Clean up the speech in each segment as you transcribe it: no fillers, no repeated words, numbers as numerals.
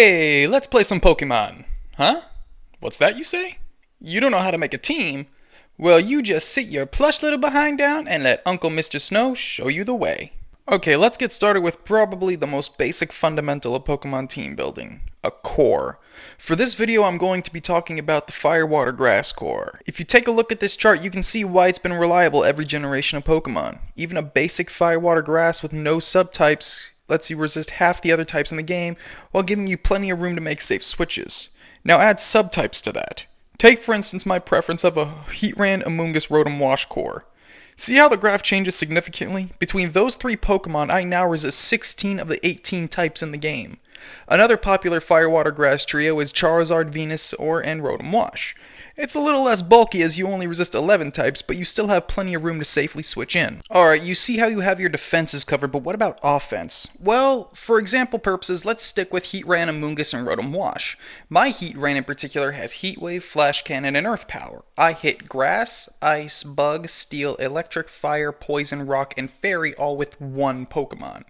Hey, let's play some Pokemon. Huh? What's that you say? You don't know how to make a team? Well, you just sit your plush little behind down and let Uncle Mr. Snow show you the way. Okay, let's get started with probably the most basic fundamental of Pokemon team building, a core. For this video, I'm going to be talking about the Fire, Water, Grass core. If you take a look at this chart, you can see why it's been reliable every generation of Pokemon. Even a basic Fire, Water, Grass with no subtypes lets you resist half the other types in the game, while giving you plenty of room to make safe switches. Now add subtypes to that. Take for instance my preference of a Heatran, Amoonguss, Rotom, Wash core. See how the graph changes significantly? Between those three Pokemon, I now resist 16 of the 18 types in the game. Another popular Fire, Water, Grass trio is Charizard, Venusaur, and Rotom Wash. It's a little less bulky as you only resist 11 types, but you still have plenty of room to safely switch in. Alright, you see how you have your defenses covered, but what about offense? Well, for example purposes, let's stick with Heatran, Amoonguss, and Rotom Wash. My Heatran in particular has Heat Wave, Flash Cannon, and Earth Power. I hit Grass, Ice, Bug, Steel, Electric, Fire, Poison, Rock, and Fairy all with one Pokemon.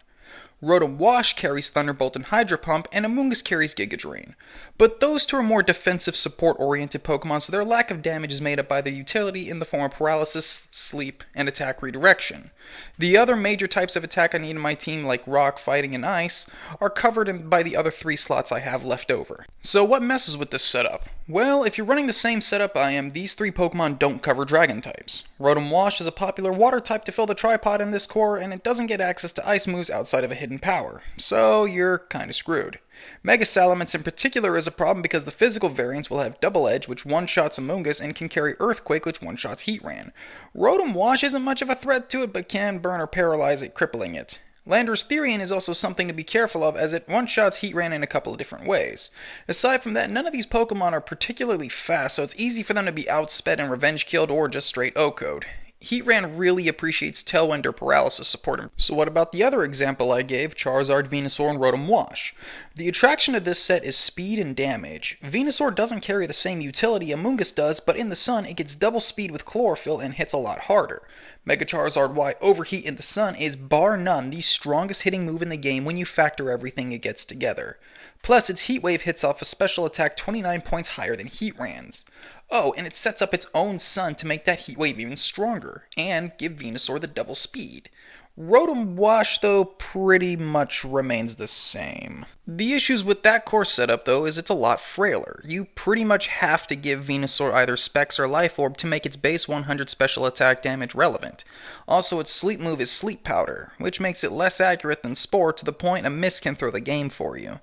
Rotom Wash carries Thunderbolt and Hydro Pump, and Amoonguss carries Giga Drain. But those two are more defensive support-oriented Pokemon, so their lack of damage is made up by their utility in the form of Paralysis, Sleep, and Attack Redirection. The other major types of attack I need in my team, like Rock, Fighting, and Ice, are covered by the other 3 slots I have left over. So what messes with this setup? Well, if you're running the same setup I am, these 3 Pokemon don't cover Dragon types. Rotom Wash is a popular Water type to fill the tripod in this core, and it doesn't get access to Ice moves outside of a hidden power, so you're kinda screwed. Mega Salamence in particular is a problem because the physical variants will have Double Edge, which one-shots Amoonguss, and can carry Earthquake, which one-shots Heatran. Rotom Wash isn't much of a threat to it, but can burn or paralyze it, crippling it. Landorus Therian is also something to be careful of, as it one-shots Heatran in a couple of different ways. Aside from that, none of these Pokemon are particularly fast, so it's easy for them to be outsped and revenge killed or just straight OHKO'd. Heatran really appreciates Tailwind or Paralysis support. So what about the other example I gave, Charizard, Venusaur, and Rotom Wash? The attraction of this set is speed and damage. Venusaur doesn't carry the same utility Amoonguss does, but in the sun it gets double speed with Chlorophyll and hits a lot harder. Mega Charizard Y Overheat in the sun is bar none the strongest hitting move in the game when you factor everything it gets together. Plus, its Heat Wave hits off a special attack 29 points higher than Heatran's. Oh, and it sets up its own sun to make that Heat Wave even stronger, and give Venusaur the double speed. Rotom Wash, though, pretty much remains the same. The issues with that core setup, though, is it's a lot frailer. You pretty much have to give Venusaur either Specs or Life Orb to make its base 100 special attack damage relevant. Also, its sleep move is Sleep Powder, which makes it less accurate than Spore to the point a miss can throw the game for you.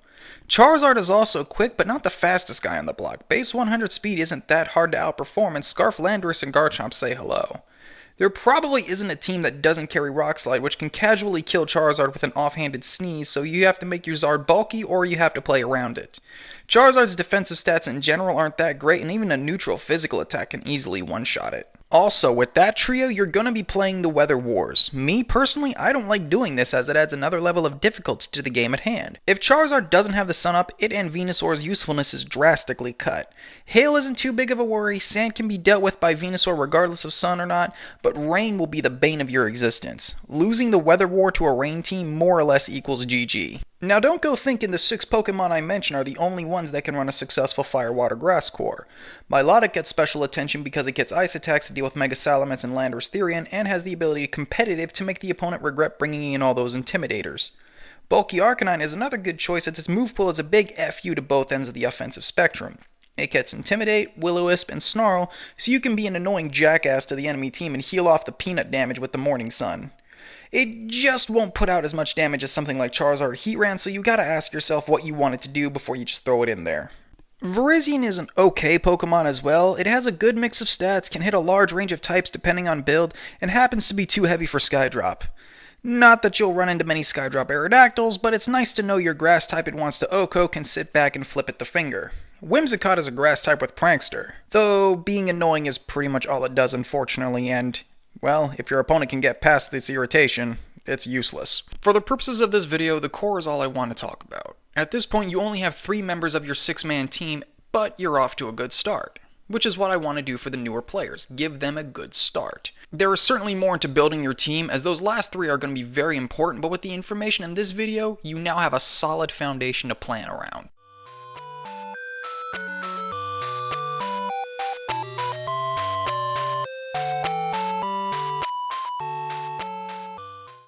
Charizard is also quick, but not the fastest guy on the block. Base 100 speed isn't that hard to outperform, and Scarf, Landorus, and Garchomp say hello. There probably isn't a team that doesn't carry Rock Slide, which can casually kill Charizard with an offhanded sneeze, so you have to make your Zard bulky or you have to play around it. Charizard's defensive stats in general aren't that great, and even a neutral physical attack can easily one-shot it. Also, with that trio, you're gonna be playing the Weather Wars. Me, personally, I don't like doing this as it adds another level of difficulty to the game at hand. If Charizard doesn't have the sun up, it and Venusaur's usefulness is drastically cut. Hail isn't too big of a worry, sand can be dealt with by Venusaur regardless of sun or not, but rain will be the bane of your existence. Losing the Weather War to a rain team more or less equals GG. Now don't go thinking the 6 Pokemon I mentioned are the only ones that can run a successful Fire, Water, Grass core. Milotic gets special attention because it gets ice attacks to deal with Mega Salamence and Landorus Therian, and has the ability competitive to make the opponent regret bringing in all those Intimidators. Bulky Arcanine is another good choice as its move pool is a big FU to both ends of the offensive spectrum. It gets Intimidate, Will-O-Wisp, and Snarl, so you can be an annoying jackass to the enemy team and heal off the peanut damage with the Morning Sun. It just won't put out as much damage as something like Charizard or Heatran, so you gotta ask yourself what you want it to do before you just throw it in there. Virizion is an okay Pokemon as well. It has a good mix of stats, can hit a large range of types depending on build, and happens to be too heavy for Skydrop. Not that you'll run into many Skydrop Aerodactyls, but it's nice to know your grass type it wants to OHKO can sit back and flip it the finger. Whimsicott is a grass type with Prankster, though being annoying is pretty much all it does unfortunately, and well, if your opponent can get past this irritation, it's useless. For the purposes of this video, the core is all I want to talk about. At this point, you only have 3 members of your 6-man team, but you're off to a good start. Which is what I want to do for the newer players, give them a good start. There is certainly more into building your team, as those last 3 are going to be very important, but with the information in this video, you now have a solid foundation to plan around.